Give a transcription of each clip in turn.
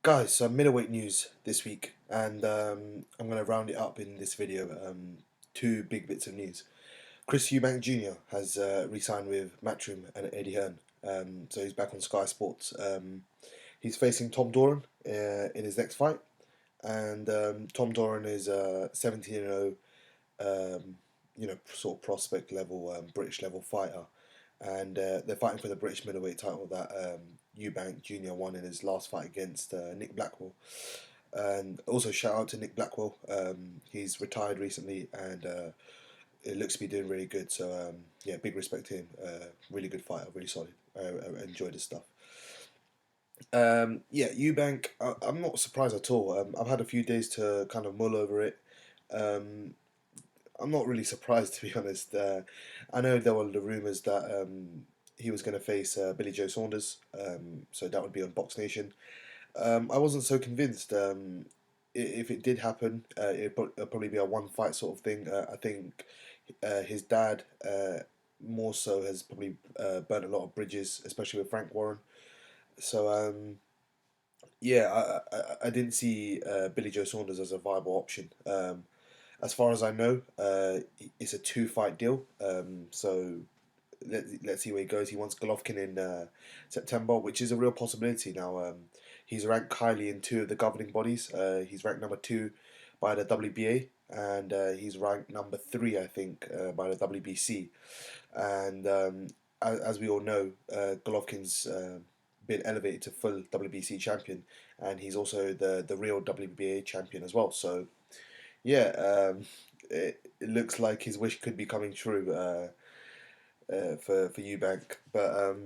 Guys, so middleweight news this week, and I'm going to round it up in this video. Two big bits of news. Chris Eubank Jr. has re-signed with Matchroom and Eddie Hearn, so he's back on Sky Sports. He's facing Tom Doran in his next fight, and Tom Doran is 17-0, sort of prospect level, British level fighter, and they're fighting for the British middleweight title that Eubank Jr. won in his last fight against Nick Blackwell. And also shout out to Nick Blackwell. He's retired recently, and it looks to be doing really good. So yeah, big respect to him. Really good fighter, really solid. I enjoyed his stuff. Yeah, Eubank. I'm not surprised at all. I've had a few days to kind of mull over it. Um, I'm not really surprised, to be honest. I know there were the rumours that he was going to face Billy Joe Saunders, so that would be on Box Nation. I wasn't so convinced. If it did happen, it'd probably be a one fight sort of thing. I think his dad more so has probably burnt a lot of bridges, especially with Frank Warren. So yeah, I didn't see Billy Joe Saunders as a viable option. As far as I know, it's a two-fight deal. So let's see where he goes. He wants Golovkin in September, which is a real possibility now. He's ranked highly in two of the governing bodies. He's ranked number two by the WBA, and he's ranked number three, I think, by the WBC. And as we all know, Golovkin's been elevated to full WBC champion, and he's also the real WBA champion as well. So yeah, it looks like his wish could be coming true for Eubank, but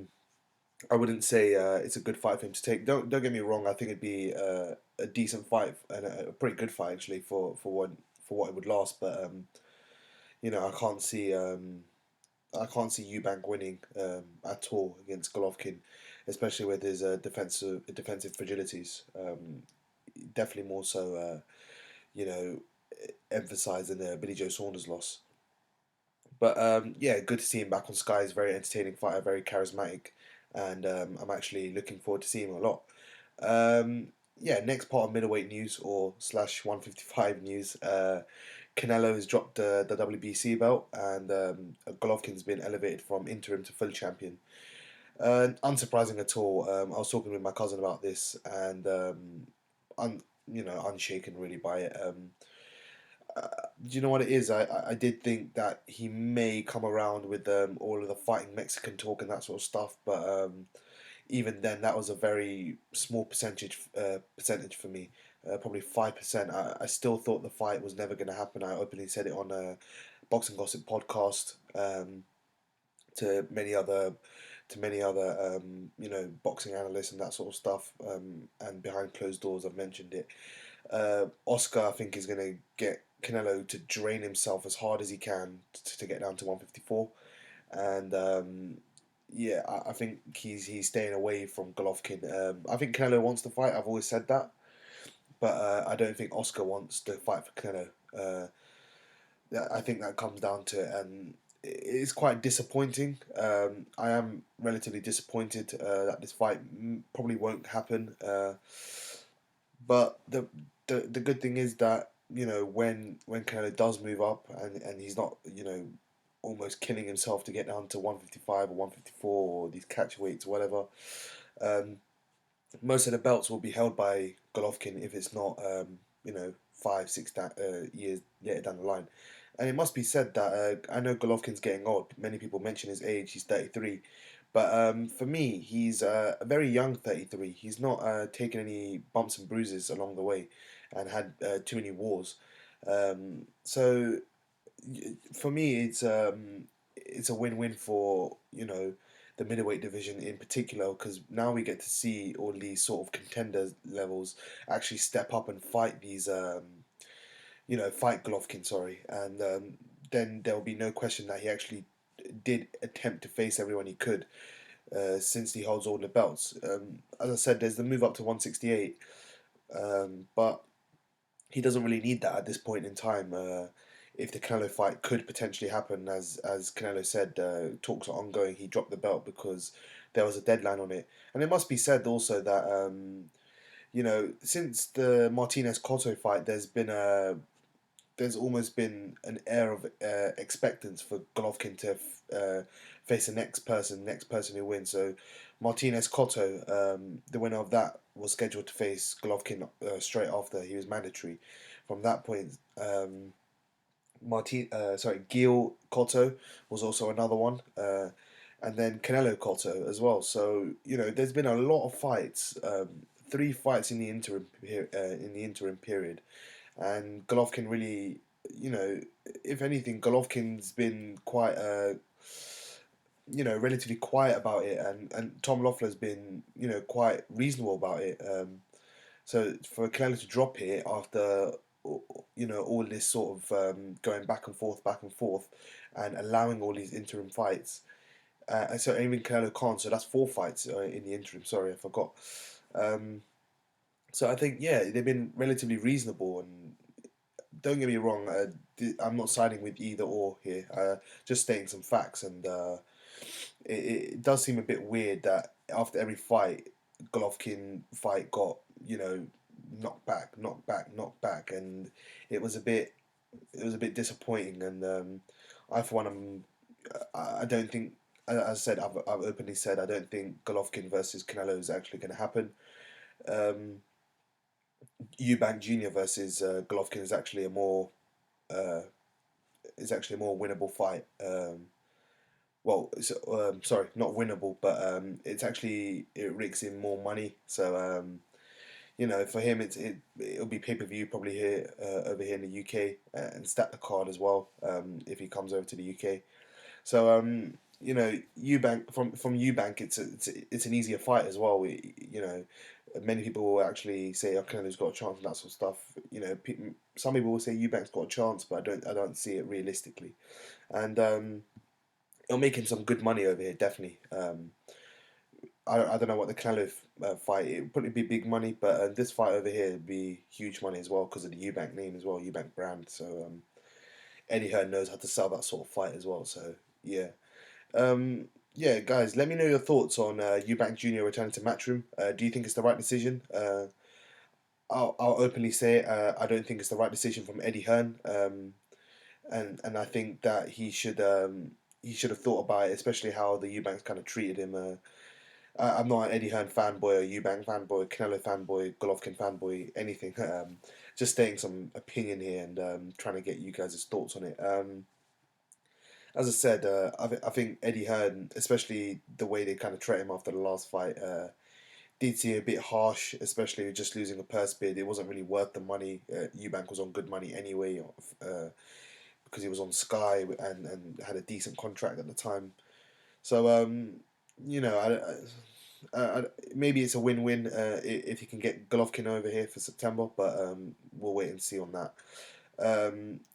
I wouldn't say it's a good fight for him to take. Don't get me wrong. I think it'd be a decent fight and a pretty good fight actually for what it would last. But I can't see Eubank winning at all against Golovkin, especially with his defensive fragilities. Definitely more so. You know, emphasising Billy Joe Saunders' loss. But yeah, good to see him back on Sky. He's a very entertaining fighter, very charismatic, and I'm actually looking forward to seeing him a lot. Um, yeah, next part of middleweight news or slash 155 news. Canelo has dropped the WBC belt, and Golovkin's been elevated from interim to full champion. Unsurprising at all. I was talking with my cousin about this, and unshaken really by it. Uh, do you know what it is? I did think that he may come around with all of the fighting Mexican talk and that sort of stuff, but even then, that was a very small percentage for me. Probably 5%. I still thought the fight was never going to happen. I openly said it on a Boxing Gossip podcast to many other boxing analysts and that sort of stuff. And behind closed doors, I've mentioned it. Oscar, I think, is going to get Canelo to drain himself as hard as he can to get down to 154, and yeah, I think he's staying away from Golovkin. I think Canelo wants to fight. I've always said that, but I don't think Oscar wants to fight for Canelo. I think that comes down to it, and it's quite disappointing. I am relatively disappointed that this fight probably won't happen. But the good thing is that when Canelo does move up and he's not almost killing himself to get down to 155 or 154 or these catch weights or whatever, um, most of the belts will be held by Golovkin if it's not 5 6 years later down the line. And it must be said that I know Golovkin's getting old. Many people mention his age. He's 33. But for me, he's a very young 33. He's not taken any bumps and bruises along the way and had too many wars. So for me, it's a win-win for the middleweight division in particular, because now we get to see all these sort of contender levels actually step up and fight these fight Golovkin, sorry, and then there will be no question that he actually did attempt to face everyone he could, since he holds all the belts. As I said, there's the move up to 168, but he doesn't really need that at this point in time. If the Canelo fight could potentially happen, as Canelo said, talks are ongoing. He dropped the belt because there was a deadline on it, and it must be said also that since the Martinez Cotto fight, there's almost been an air of expectance for Golovkin to face next person who wins. So Martinez Cotto, the winner of that, was scheduled to face Golovkin straight after he was mandatory. From that point, Gil Cotto was also another one, and then Canelo Cotto as well. So there's been a lot of fights, three fights in the interim period, and Golovkin really, you know, if anything, Golovkin's been quite relatively quiet about it, and Tom Loeffler's been quite reasonable about it. So for Canelo to drop it after all this sort of going back and forth, and allowing all these interim fights. And so even Canelo can't. So that's four fights in the interim. Sorry, I forgot. Um, so I think they've been relatively reasonable, and don't get me wrong. I'm not siding with either or here. Just stating some facts, and it does seem a bit weird that after every fight, Golovkin fight got knocked back, knocked back, knocked back, and it was a bit disappointing. And I for one, I don't think. As I said, I've openly said I don't think Golovkin versus Canelo is actually going to happen. Um, Eubank Jr. versus Golovkin uh, is actually a more winnable fight. Sorry, not winnable, but it rigs in more money. So for him, it'll be pay per view probably here over here in the UK, and stack the card as well if he comes over to the UK. So Eubank from Eubank, it's an easier fight as well. Many people will actually say Canelo's got a chance and that sort of stuff. Some people will say Eubank's got a chance, but I don't see it realistically. And it'll make him some good money over here, definitely. I don't know what the Canelo fight. It would probably be big money, but this fight over here would be huge money as well because of the Eubank name as well, Eubank brand. So Eddie Hearn knows how to sell that sort of fight as well. So yeah, guys, let me know your thoughts on Eubank Jr. returning to Matchroom. Do you think it's the right decision? I'll openly say it, I don't think it's the right decision from Eddie Hearn, and I think that he should have thought about it, especially how the Eubanks kind of treated him. I'm not an Eddie Hearn fanboy or Eubank fanboy, Canelo fanboy, Golovkin fanboy, anything. Just stating some opinion here and trying to get you guys' thoughts on it. As I said, I think Eddie Hearn, especially the way they kind of treated him after the last fight, did seem a bit harsh, especially with just losing a purse bid. It wasn't really worth the money. Eubank was on good money anyway, because he was on Sky and had a decent contract at the time. So you know, maybe it's a win-win if you can get Golovkin over here for September, but we'll wait and see on that.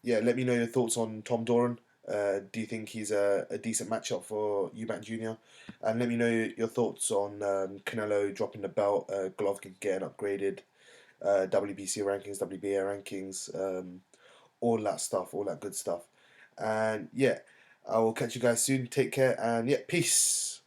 Let me know your thoughts on Tom Doran. Do you think he's a decent matchup for Eubank Jr.? And let me know your thoughts on Canelo dropping the belt, Golovkin getting upgraded, WBC rankings, WBA rankings, all that stuff, all that good stuff. And I will catch you guys soon. Take care and peace.